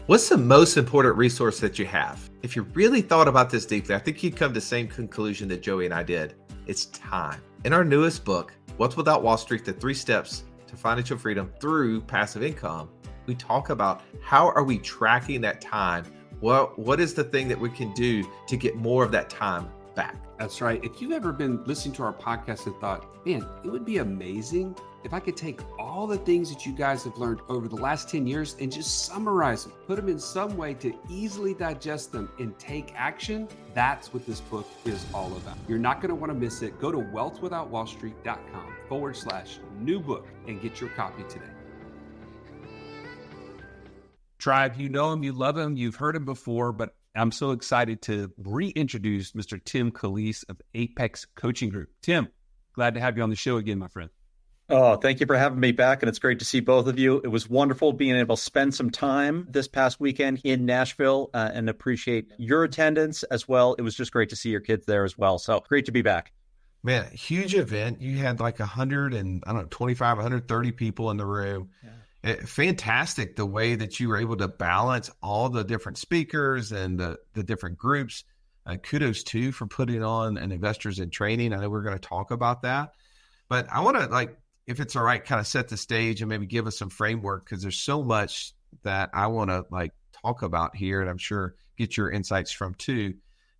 What's the most important resource that you have? If you really thought about this deeply, I think you'd come to the same conclusion that Joey and I did. It's time. In our newest book, What's Without Wall Street, the 3 Steps to Financial Freedom Through Passive Income, we talk about how are we tracking that time? What is the thing that we can do to get more of that time back? That's right. If you've ever been listening to our podcast and thought, man, it would be amazing if I could take all the things that you guys have learned over the last 10 years and just summarize them, put them in some way to easily digest them and take action, that's what this book is all about. You're not going to want to miss it. Go to wealthwithoutwallstreet.com/new book and get your copy today. Tribe, you know him, you love him, you've heard him before, but I'm so excited to reintroduce Mr. Tim Calise of Apex Coaching Group. Tim, glad to have you on the show again, my friend. Oh, thank you for having me back, and it's great to see both of you. It was wonderful being able to spend some time this past weekend in Nashville and appreciate your attendance as well. It was just great to see your kids there as well. So great to be back. Man, huge event. You had like 125, 130 people in the room. Yeah. Fantastic the way that you were able to balance all the different speakers and the different groups. Kudos too for putting on an investors in training. I know we're going to talk about that, but I want to, if it's all right, kind of set the stage and maybe give us some framework, because there's so much that I want to talk about here, and I'm sure get your insights from too.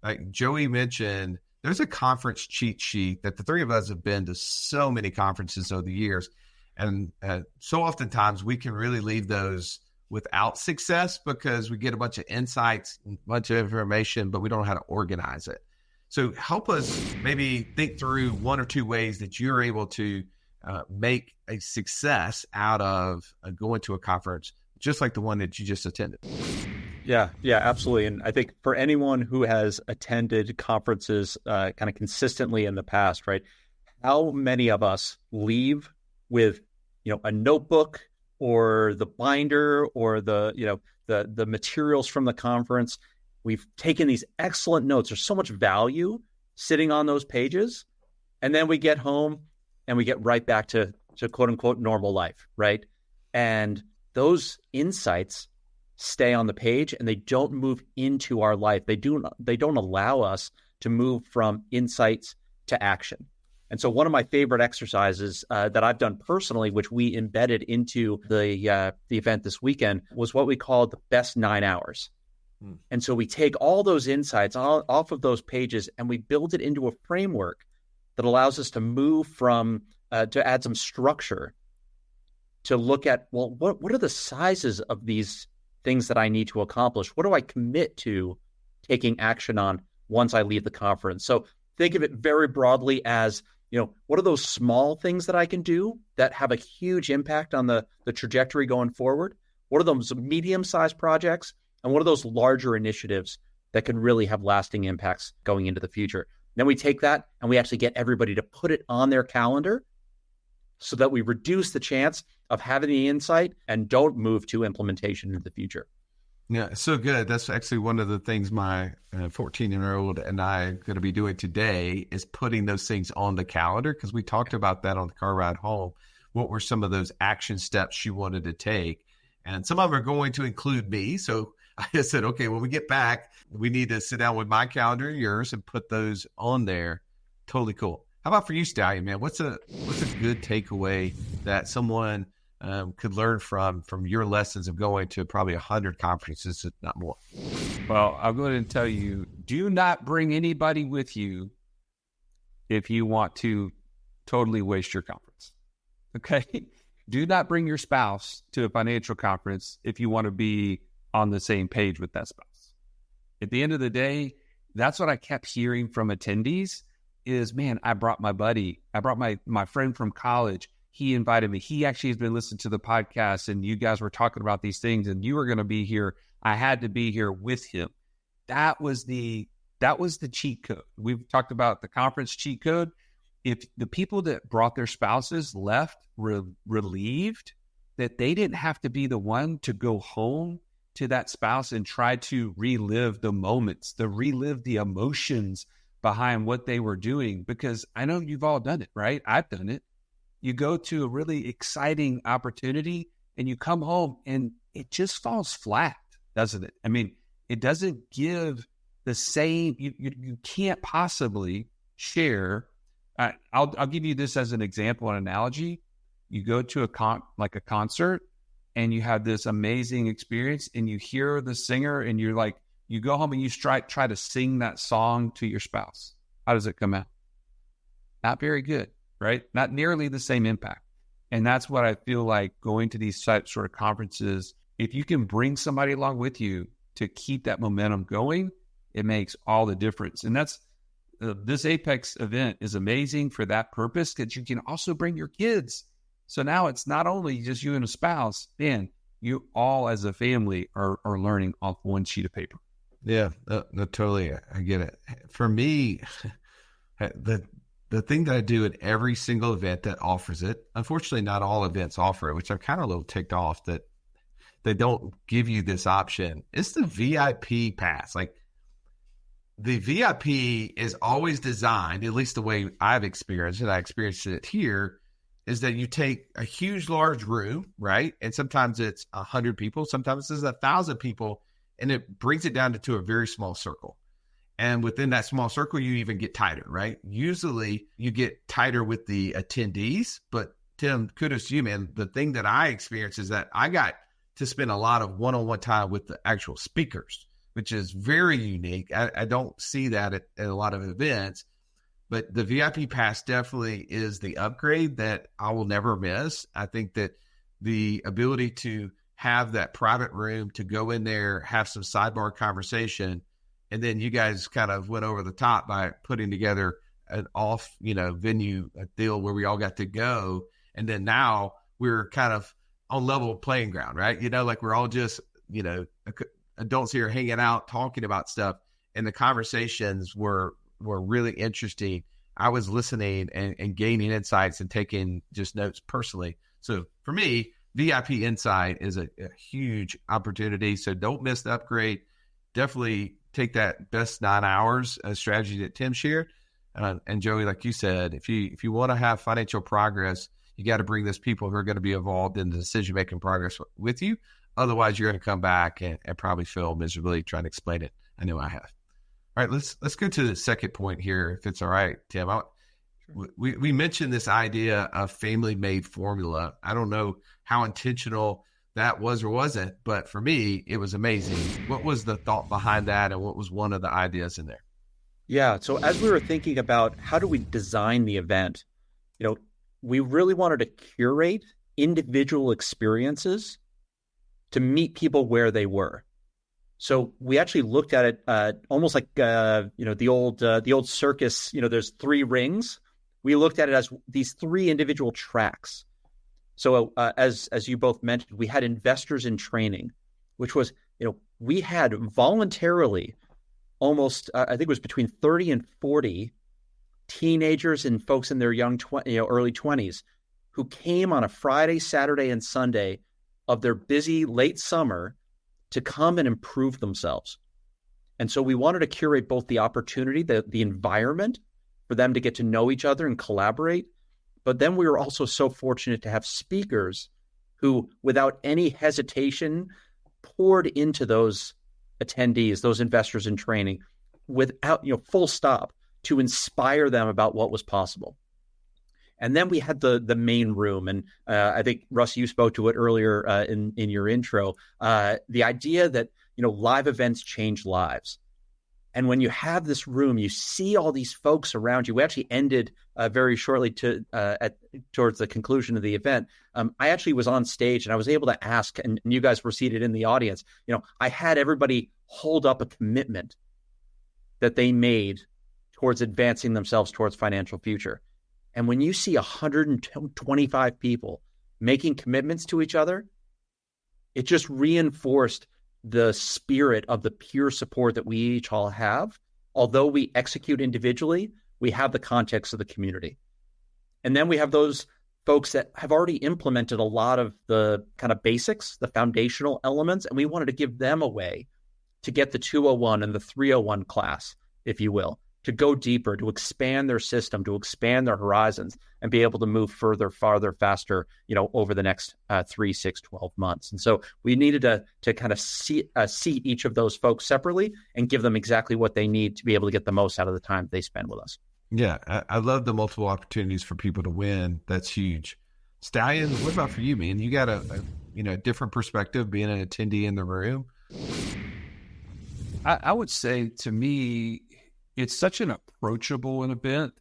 Like Joey mentioned, there's a conference cheat sheet that the three of us have been to so many conferences over the years. And so oftentimes we can really leave those without success because we get a bunch of insights, a bunch of information, but we don't know how to organize it. So help us maybe think through 1 or 2 ways that you're able to make a success out of going to a conference, just like the one that you just attended. Yeah, absolutely. And I think for anyone who has attended conferences kind of consistently in the past, right? How many of us leave with, a notebook or the binder or the materials from the conference? We've taken these excellent notes. There's so much value sitting on those pages. And then we get home and we get right back to quote unquote normal life, right? And those insights stay on the page and they don't move into our life. They don't allow us to move from insights to action. And so one of my favorite exercises that I've done personally, which we embedded into the event this weekend, was what we called the best 9 hours. And so we take all those insights off of those pages and we build it into a framework that allows us to move from, to add some structure, to look at, well, what are the sizes of these things that I need to accomplish? What do I commit to taking action on once I leave the conference? So think of it very broadly as, what are those small things that I can do that have a huge impact on the trajectory going forward? What are those medium-sized projects? And what are those larger initiatives that can really have lasting impacts going into the future? Then we take that and we actually get everybody to put it on their calendar so that we reduce the chance of having the insight and don't move to implementation in the future. Yeah, so good. That's actually one of the things my 14-year-old and I are going to be doing today is putting those things on the calendar, because we talked about that on the car ride home. What were some of those action steps she wanted to take? And some of them are going to include me. So I said, okay, when we get back, we need to sit down with my calendar and yours and put those on there. Totally cool. How about for you, Stallion, man? What's a good takeaway that someone could learn from your lessons of going to probably 100 conferences, if not more? Well, I'll go ahead and tell you, do not bring anybody with you if you want to totally waste your conference. Okay? Do not bring your spouse to a financial conference if you want to be on the same page with that spouse. At the end of the day, that's what I kept hearing from attendees is, man, I brought my buddy. I brought my friend from college. He invited me. He actually has been listening to the podcast and you guys were talking about these things and you were going to be here. I had to be here with him. That was the cheat code. We've talked about the conference cheat code. If the people that brought their spouses left relieved that they didn't have to be the one to go home to that spouse and try to relive the moments, relive the emotions behind what they were doing, because I know you've all done it, right? I've done it. You go to a really exciting opportunity and you come home and it just falls flat. doesn't it? I mean, it doesn't give the same, you can't possibly share. I'll give you this as an example, an analogy. You go to a concert and you have this amazing experience and you hear the singer and you're like, you go home and you try to sing that song to your spouse. How does it come out? Not very good, right? Not nearly the same impact. And that's what I feel like going to these sort of conferences. If you can bring somebody along with you to keep that momentum going, it makes all the difference. And that's this Apex event is amazing for that purpose, because you can also bring your kids. So now it's not only just you and a spouse, man, you all as a family are learning off one sheet of paper. Yeah, no, totally. I get it. For me, the thing that I do at every single event that offers it, unfortunately, not all events offer it, which I'm kind of a little ticked off that they don't give you this option. It's the VIP pass. Like, the VIP is always designed, at least the way I've experienced it, I experienced it here, is that you take a huge, large room, right? And sometimes it's 100 people, sometimes it's 1,000 people, and it brings it down to a very small circle. And within that small circle, you even get tighter, right? Usually you get tighter with the attendees, but Tim, kudos to you, man. The thing that I experienced is that I got to spend a lot of one-on-one time with the actual speakers, which is very unique. I don't see that at a lot of events, but the VIP pass definitely is the upgrade that I will never miss. I think that the ability to have that private room to go in there, have some sidebar conversation, and then you guys kind of went over the top by putting together an off, venue deal where we all got to go. And then now we're kind of on level playing ground, right? Like we're all just, adults here hanging out, talking about stuff. And the conversations were really interesting. I was listening and gaining insights and taking just notes personally. So for me, VIP Insight is a huge opportunity. So don't miss the upgrade. Definitely take that best 9 hours strategy that Tim shared. And Joey, like you said, if you want to have financial progress, you got to bring those people who are going to be involved in the decision-making progress with you. Otherwise, you're going to come back and probably fail miserably trying to explain it. I know I have. All right, let's go to the second point here, if it's all right, Tim. We mentioned this idea of family-made formula. I don't know how intentional that was or wasn't, but for me, it was amazing. What was the thought behind that, and what was one of the ideas in there? Yeah, so as we were thinking about how do we design the event, we really wanted to curate individual experiences to meet people where they were. So we actually looked at it almost like the old circus. There's 3 rings. We looked at it as these 3 individual tracks. So as you both mentioned, we had investors in training, which was we had voluntarily almost I think it was between 30 and 40 teenagers and folks in their early 20s who came on a Friday, Saturday, and Sunday of their busy late summer to come and improve themselves. And so we wanted to curate both the opportunity, the environment for them to get to know each other and collaborate. But then we were also so fortunate to have speakers who, without any hesitation, poured into those attendees, those investors in training, without, full stop, to inspire them about what was possible. And then we had the main room, and I think, Russ, you spoke to it earlier in your intro, the idea that live events change lives. And when you have this room, you see all these folks around you. We actually ended very shortly towards the conclusion of the event. I actually was on stage and I was able to ask, and you guys were seated in the audience. I had everybody hold up a commitment that they made towards advancing themselves towards financial future. And when you see 125 people making commitments to each other, it just reinforced the spirit of the peer support that we each all have. Although we execute individually, we have the context of the community. And then we have those folks that have already implemented a lot of the kind of basics, the foundational elements, and we wanted to give them a way to get the 201 and the 301 class, if you will, to go deeper, to expand their system, to expand their horizons, and be able to move further, farther, faster, over the next 3, 6, 12 months. And so we needed to kind of seat each of those folks separately and give them exactly what they need to be able to get the most out of the time they spend with us. Yeah, I love the multiple opportunities for people to win. That's huge. Stallion, what about for you, man? You got a different perspective being an attendee in the room. I would say, to me, it's such an approachable event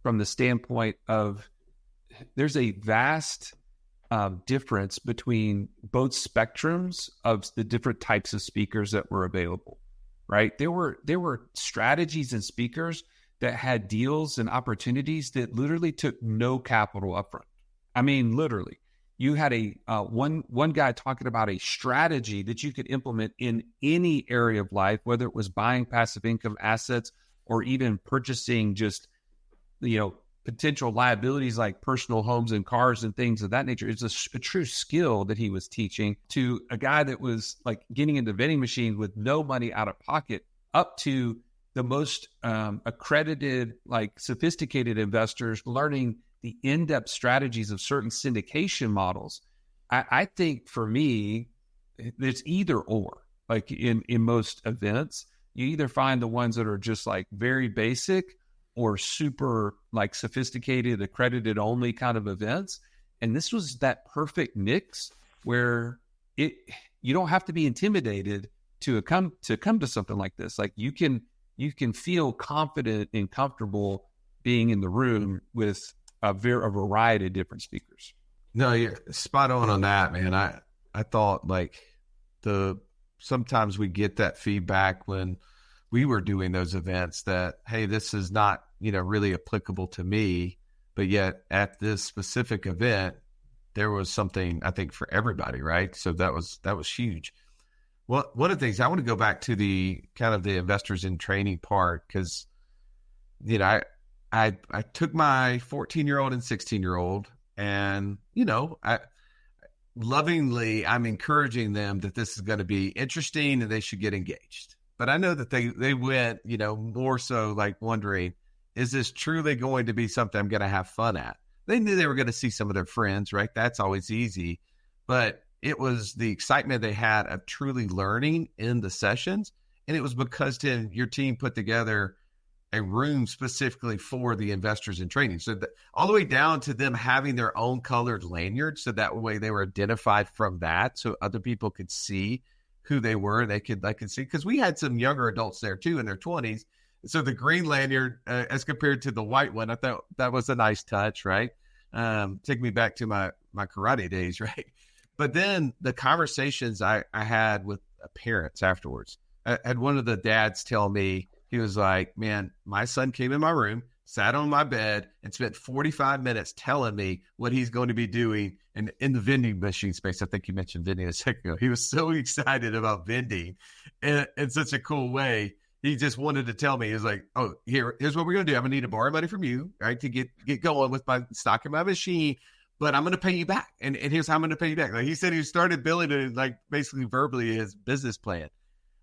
from the standpoint of there's a vast difference between both spectrums of the different types of speakers that were available, right? There were strategies and speakers that had deals and opportunities that literally took no capital upfront. I mean, literally. You had one guy talking about a strategy that you could implement in any area of life, whether it was buying passive income assets or even purchasing just, potential liabilities like personal homes and cars and things of that nature. It's a true skill that he was teaching to a guy that was like getting into vending machines with no money out of pocket, up to the most accredited, like sophisticated investors learning the in-depth strategies of certain syndication models. I think for me, it's either or. Like in most events, you either find the ones that are just like very basic or super like sophisticated, accredited only kind of events. And this was that perfect mix where you don't have to be intimidated to come to something like this. Like you can feel confident and comfortable being in the room with a variety of different speakers. No, you're spot on that, man. I thought like sometimes we get that feedback when we were doing those events that, hey, this is not, really applicable to me, but yet at this specific event, there was something, I think, for everybody, right? So that was huge. Well, one of the things I want to go back to the kind of the investors in training part, because, I took my 14-year-old and 16-year-old and, I'm encouraging them that this is going to be interesting and they should get engaged. But I know that they went, more so like wondering, is this truly going to be something I'm going to have fun at? They knew they were going to see some of their friends, right? That's always easy. But it was the excitement they had of truly learning in the sessions. And it was because, Tim, your team put together a room specifically for the investors in training. So all the way down to them having their own colored lanyard. So that way they were identified from that. So other people could see who they were. They could see, because we had some younger adults there too in their 20s. So the green lanyard as compared to the white one, I thought that was a nice touch, right? Take me back to my karate days, right? But then the conversations I had with parents afterwards, I had one of the dads tell me, he was like, man, my son came in my room, sat on my bed, and spent 45 minutes telling me what he's going to be doing in the vending machine space. I think you mentioned vending a second ago. He was so excited about vending in such a cool way. He just wanted to tell me, he was like, oh, here's what we're going to do. I'm going to need to borrow money from you, right, to get going with my stock in my machine, but I'm going to pay you back. And here's how I'm going to pay you back. Like he said, he started building it, like basically verbally his business plan.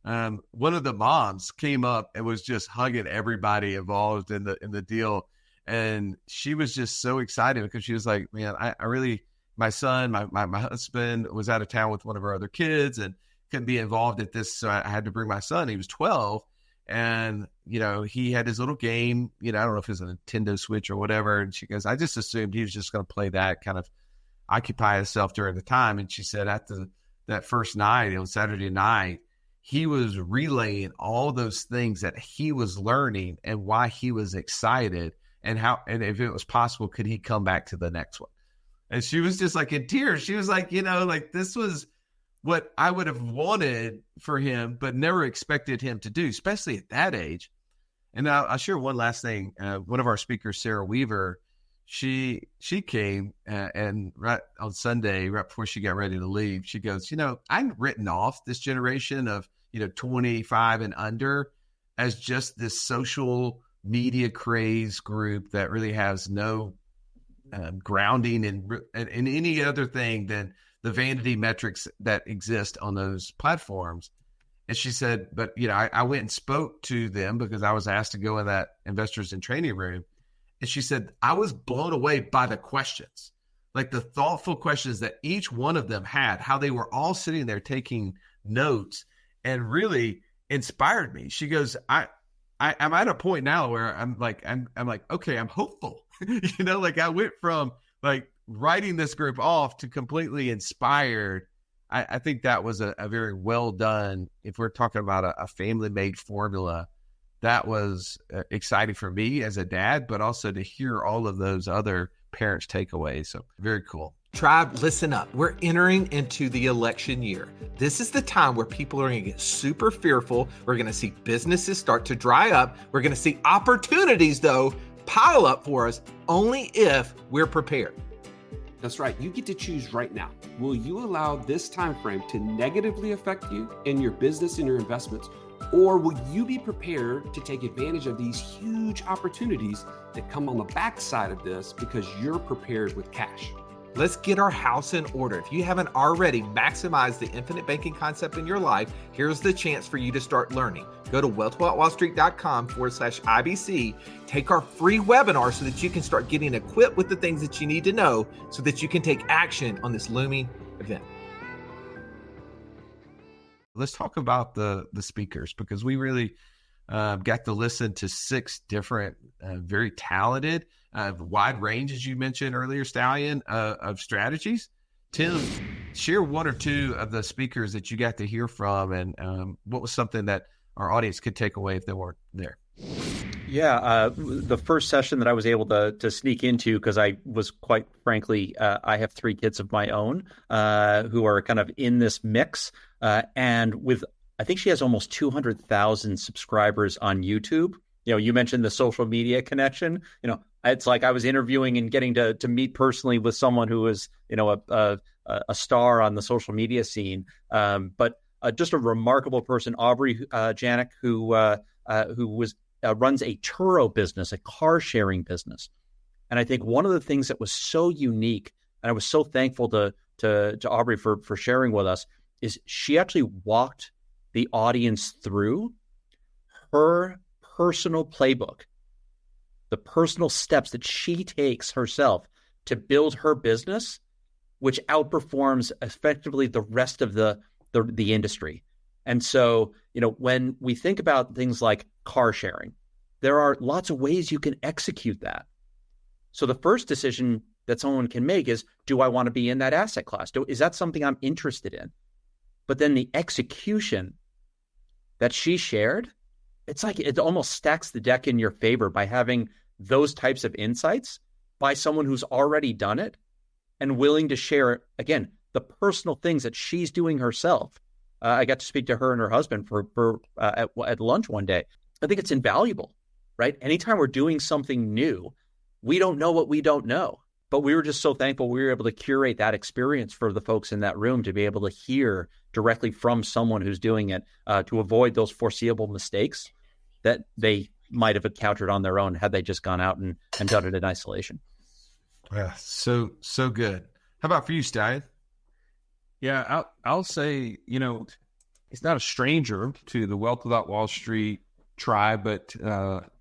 One of the moms came up and was just hugging everybody involved in the deal. And she was just so excited because she was like, man, I really, my son, my husband was out of town with one of our other kids and couldn't be involved at this. So I had to bring my son. He was 12 and, he had his little game, I don't know if it was a Nintendo Switch or whatever. And she goes, I just assumed he was just going to play that, kind of occupy himself during the time. And she said after that first night, it was Saturday night, he was relaying all those things that he was learning and why he was excited and if it was possible, could he come back to the next one? And she was just like in tears. She was like, like this was what I would have wanted for him, but never expected him to do, especially at that age. And I'll share one last thing. One of our speakers, Sarah Weaver, she came and right on Sunday, right before she got ready to leave, she goes, I've written off this generation of, 25 and under as just this social media craze group that really has no grounding in any other thing than the vanity metrics that exist on those platforms. And she said, but I went and spoke to them because I was asked to go in that investors in training room. And she said, I was blown away by the questions, like the thoughtful questions that each one of them had, how they were all sitting there taking notes, and really inspired me. She goes, I'm at a point now where I'm like, okay, I'm hopeful. Like I went from like writing this group off to completely inspired. I think that was a very well done. If we're talking about a family made formula, that was exciting for me as a dad, but also to hear all of those other parents' takeaways. So very cool. Tribe, listen up. We're entering into the election year. This is the time where people are going to get super fearful. We're going to see businesses start to dry up. We're going to see opportunities, though, pile up for us only if we're prepared. That's right. You get to choose right now. Will you allow this time frame to negatively affect you in your business and your investments? Or will you be prepared to take advantage of these huge opportunities that come on the backside of this because you're prepared with cash? Let's get our house in order. If you haven't already maximized the infinite banking concept in your life, here's the chance for you to start learning. Go to wealthwithoutwallstreet.com/IBC. Take our free webinar so that you can start getting equipped with the things that you need to know so that you can take action on this looming event. Let's talk about the speakers, because we really got to listen to 6 different, very talented, wide range, as you mentioned earlier, Stallion, of strategies. Tim, share 1 or 2 of the speakers that you got to hear from, and what was something that our audience could take away if they weren't there. Yeah, the first session that I was able to sneak into, because I was quite frankly, I have 3 kids of my own who are kind of in this mix, and with, I think she has almost 200,000 subscribers on YouTube. You mentioned the social media connection. It's like I was interviewing and getting to meet personally with someone who is, a star on the social media scene. But just a remarkable person, Aubrey Janik, who runs a Turo business, a car sharing business. And I think one of the things that was so unique, and I was so thankful to Aubrey for sharing with us, is she actually walked the audience through her personal playbook, the personal steps that she takes herself to build her business, which outperforms effectively the rest of the industry. And so, when we think about things like car sharing, there are lots of ways you can execute that. So the first decision that someone can make is, do I want to be in that asset class? Is that something I'm interested in? But then the execution that she shared, it's like it almost stacks the deck in your favor by having those types of insights by someone who's already done it and willing to share, again, the personal things that she's doing herself. I got to speak to her and her husband at lunch one day. I think it's invaluable, right? Anytime we're doing something new, we don't know what we don't know. But we were just so thankful we were able to curate that experience for the folks in that room to be able to hear directly from someone who's doing it, to avoid those foreseeable mistakes that they might have encountered on their own had they just gone out and done it in isolation. Yeah, so good. How about for you, Stallion? Yeah, I'll say, it's not a stranger to the Wealth Without Wall Street tribe, but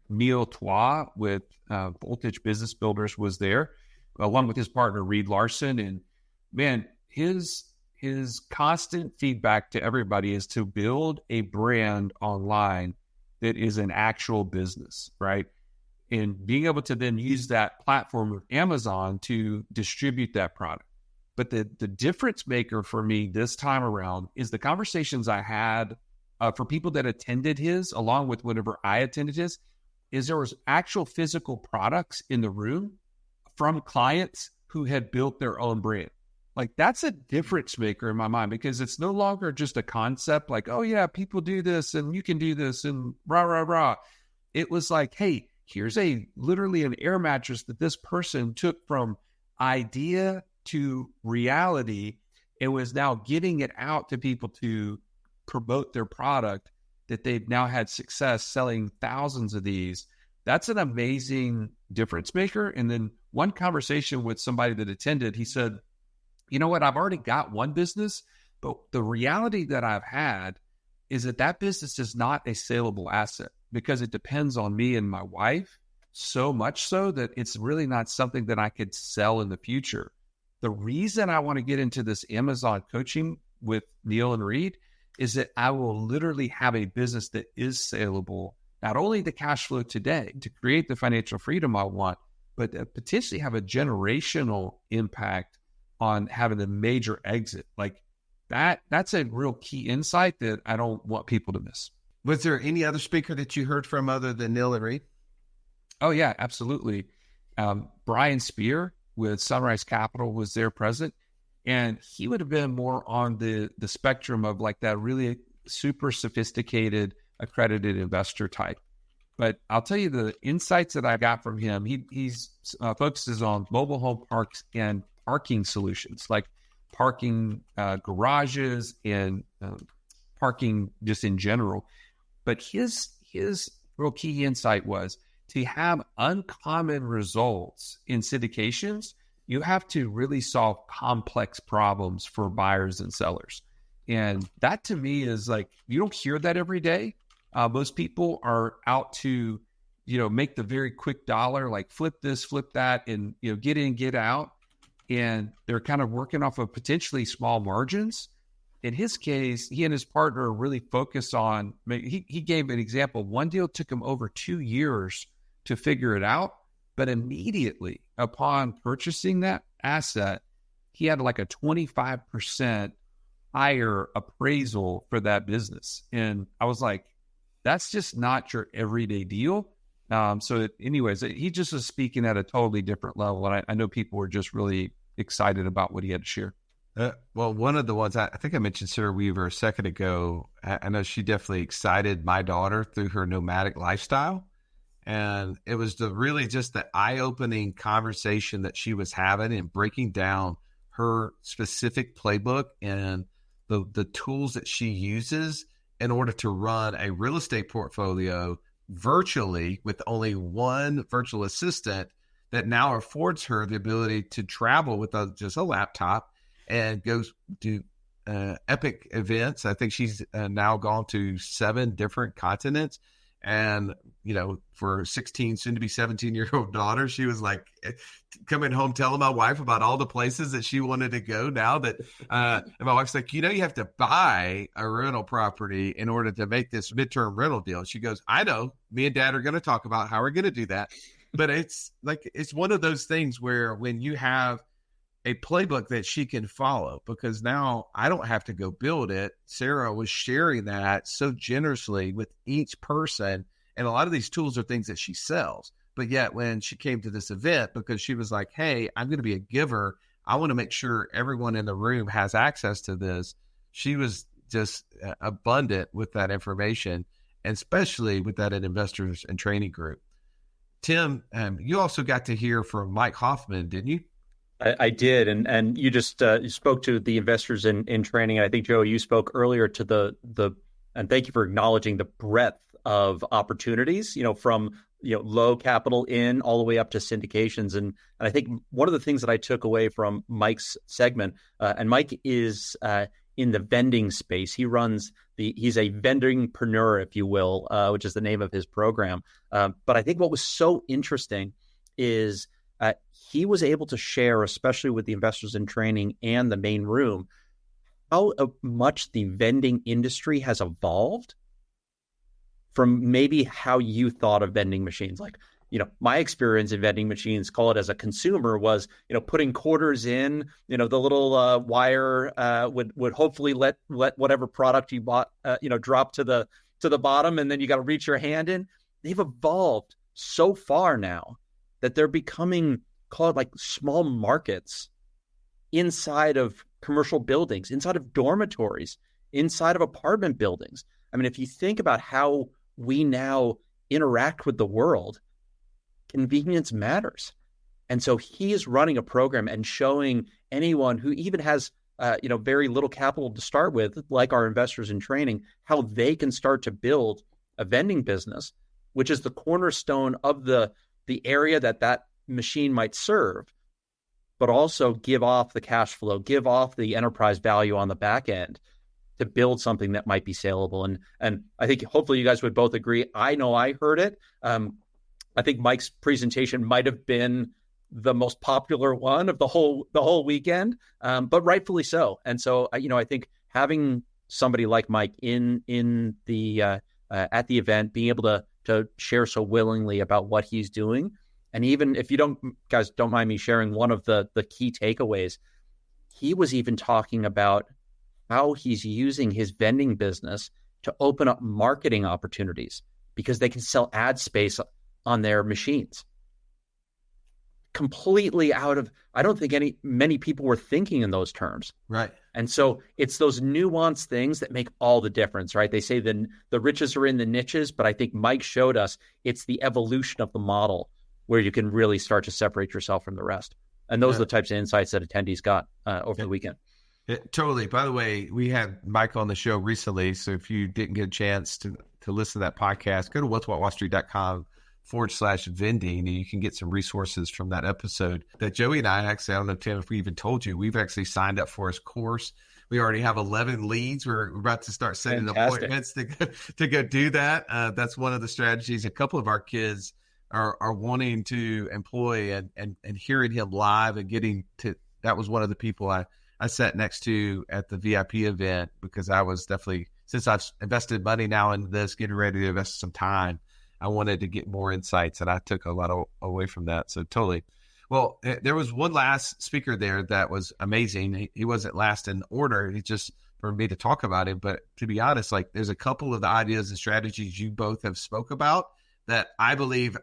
Neil Twa with Voltage Business Builders was there, along with his partner, Reed Larson. And man, his constant feedback to everybody is to build a brand online that is an actual business, right? And being able to then use that platform of Amazon to distribute that product. But the difference maker for me this time around is the conversations I had for people that attended his, along with whenever I attended his, is there was actual physical products in the room from clients who had built their own brand. Like, that's a difference maker in my mind, because it's no longer just a concept like, oh yeah, people do this and you can do this and rah, rah, rah. It was like, hey, here's literally an air mattress that this person took from idea to reality and was now getting it out to people to promote their product that they've now had success selling thousands of these. That's an amazing difference maker. And then one conversation with somebody that attended, he said, you know what, I've already got one business, but the reality that I've had is that business is not a saleable asset because it depends on me and my wife so much so that it's really not something that I could sell in the future. The reason I want to get into this Amazon coaching with Neil and Reed is that I will literally have a business that is saleable, not only the cash flow today to create the financial freedom I want, but potentially have a generational impact on having a major exit. Like that's a real key insight that I don't want people to miss. Was there any other speaker that you heard from other than Neil and Reed? Oh yeah, absolutely. Brian Spear with Sunrise Capital was there present, and he would have been more on the spectrum of like that really super sophisticated accredited investor type. But I'll tell you the insights that I got from him. He's focuses on mobile home parks and parking solutions, like parking garages and parking just in general. But his real key insight was to have uncommon results in syndications, you have to really solve complex problems for buyers and sellers. And that to me is like, you don't hear that every day. Most people are out to, make the very quick dollar, like flip this, flip that, and, get in, get out. And they're kind of working off of potentially small margins. In his case, he and his partner really focus on, he gave an example. One deal took him over 2 years to figure it out, but immediately upon purchasing that asset, he had like a 25% higher appraisal for that business. And I was like, that's just not your everyday deal. Anyways, he just was speaking at a totally different level. And I know people were just really excited about what he had to share. Well, one of the ones, I think I mentioned Sarah Weaver a second ago. I know she definitely excited my daughter through her nomadic lifestyle. And it was really just the eye-opening conversation that she was having and breaking down her specific playbook and the tools that she uses in order to run a real estate portfolio virtually with only one virtual assistant that now affords her the ability to travel with just a laptop and go do epic events. I think she's now gone to 7 different continents. And, for 16, soon to be 17-year-old daughter, she was like coming home, telling my wife about all the places that she wanted to go now that, and my wife's like, you have to buy a rental property in order to make this midterm rental deal. She goes, I know, me and Dad are going to talk about how we're going to do that. But it's one of those things where when you have a playbook that she can follow, because now I don't have to go build it. Sarah was sharing that so generously with each person. And a lot of these tools are things that she sells. But yet when she came to this event, because she was like, hey, I'm going to be a giver, I want to make sure everyone in the room has access to this. She was just abundant with that information, and especially with that investors and training group. Tim, you also got to hear from Mike Hoffman, didn't you? I did, and you just you spoke to the investors in training. I think, Joe, you spoke earlier to the and thank you for acknowledging the breadth of opportunities, from low capital in all the way up to syndications. And I think one of the things that I took away from Mike's segment, and Mike is in the vending space. He's a vendingpreneur, if you will, which is the name of his program. But I think what was so interesting is he was able to share, especially with the investors in training and the main room, how much the vending industry has evolved from maybe how you thought of vending machines. Like, my experience in vending machines, call it as a consumer, was, putting quarters in, the little wire would hopefully let whatever product you bought, drop to the bottom, and then you got to reach your hand in. They've evolved so far now that they're becoming, call it like small markets inside of commercial buildings, inside of dormitories, inside of apartment buildings. I mean, if you think about how we now interact with the world, convenience matters. And so he is running a program and showing anyone who even has, very little capital to start with, like our investors in training, how they can start to build a vending business, which is the cornerstone of the area that machine might serve, but also give off the cash flow, give off the enterprise value on the back end. to build something that might be saleable. And I think hopefully you guys would both agree. I know I heard it. I think Mike's presentation might have been the most popular one of the whole weekend, but rightfully so. And so, I think having somebody like Mike in the at the event, being able to share so willingly about what he's doing, and even if you don't mind me sharing one of the key takeaways, he was even talking about how he's using his vending business to open up marketing opportunities because they can sell ad space on their machines. Completely out of, I don't think many people were thinking in those terms. Right. And so it's those nuanced things that make all the difference, right? They say the riches are in the niches, but I think Mike showed us it's the evolution of the model where you can really start to separate yourself from the rest. And those are the types of insights that attendees got over the weekend. Totally. By the way, we had Mike on the show recently. So if you didn't get a chance to listen to that podcast, go to what'swhatwallstreet.com/vending, and you can get some resources from that episode that Joey and I actually, I don't know, Tim, if we even told you, we've actually signed up for his course. We already have 11 leads. We're about to start setting appointments to go do that. That's one of the strategies. A couple of our kids are wanting to employ, and hearing him live and getting to, that was one of the people I sat next to at the VIP event, because I was definitely, since I've invested money now in this, getting ready to invest some time, I wanted to get more insights, and I took a lot away from that. So totally. Well, there was one last speaker there that was amazing. He wasn't last in order. He just for me to talk about him. But to be honest, like, there's a couple of the ideas and strategies you both have spoke about that I believe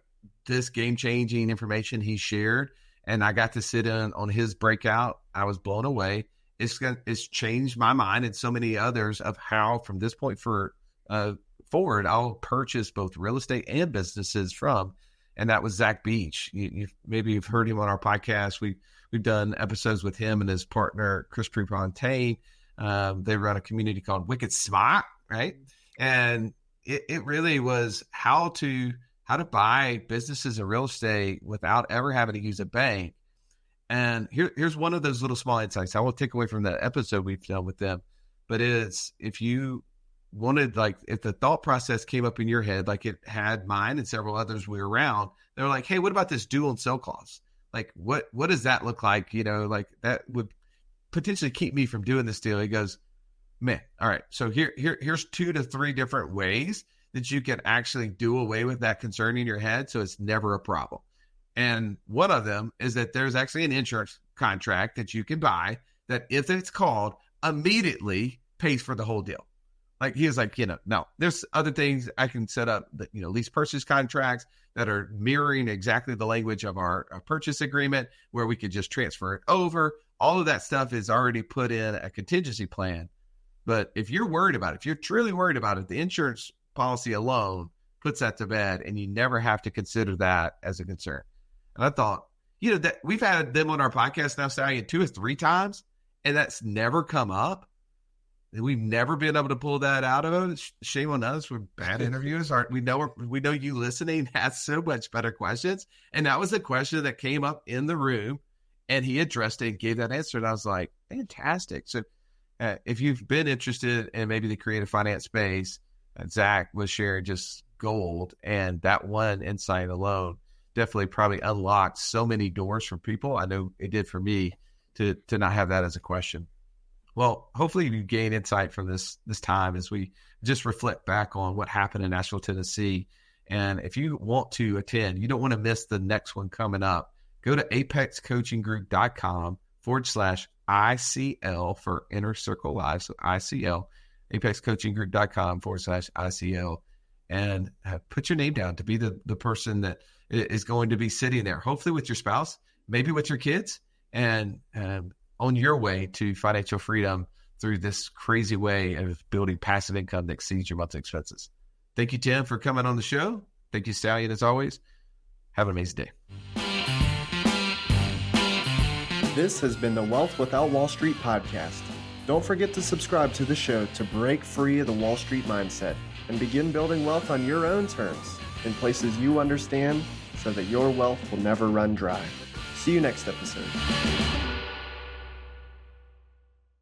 this game-changing information he shared, and I got to sit in on his breakout. I was blown away. It's changed my mind and so many others of how from this point forward, I'll purchase both real estate and businesses from. And that was Zach Beach. Maybe you've heard him on our podcast. We've done episodes with him and his partner, Chris Prepontaine. They run a community called Wicked Smart, right? And it really was how to buy businesses and real estate without ever having to use a bank. And here's one of those little small insights I will take away from that episode we've done with them. But it's, if you wanted, like, if the thought process came up in your head, like it had mine and several others we were around, they were like, hey, what about this dual and sell clause? Like, what does that look like? Like that would potentially keep me from doing this deal. He goes, man, all right. So here's 2 to 3 different ways that you can actually do away with that concern in your head, so it's never a problem. And one of them is that there's actually an insurance contract that you can buy that, if it's called, immediately pays for the whole deal. Like, he was like, no, there's other things I can set up that, lease purchase contracts that are mirroring exactly the language of our purchase agreement, where we could just transfer it over. All of that stuff is already put in a contingency plan. But if you're worried about it, if you're truly worried about it, the insurance policy alone puts that to bed, and you never have to consider that as a concern. And I thought, that we've had them on our podcast now, Stallion, 2 or 3 times, and that's never come up. We've never been able to pull that out of it. Shame on us. We're bad interviewers. We know you listening has so much better questions. And that was a question that came up in the room, and he addressed it and gave that answer. And I was like, fantastic. So if you've been interested in maybe the creative finance space, Zach was sharing just gold. And that one insight alone definitely probably unlocked so many doors for people. I know it did for me to not have that as a question. Well, hopefully you gain insight from this time as we just reflect back on what happened in Nashville, Tennessee. And if you want to attend, you don't want to miss the next one coming up, go to apexcoachinggroup.com/ICL for Inner Circle Live. So ICL, apexcoachinggroup.com/ICL, and put your name down to be the person that is going to be sitting there, hopefully with your spouse, maybe with your kids, and on your way to financial freedom through this crazy way of building passive income that exceeds your monthly expenses. Thank you, Tim, for coming on the show. Thank you, Stallion, as always. Have an amazing day. This has been the Wealth Without Wall Street podcast. Don't forget to subscribe to the show to break free of the Wall Street mindset and begin building wealth on your own terms in places you understand, so that your wealth will never run dry. See you next episode.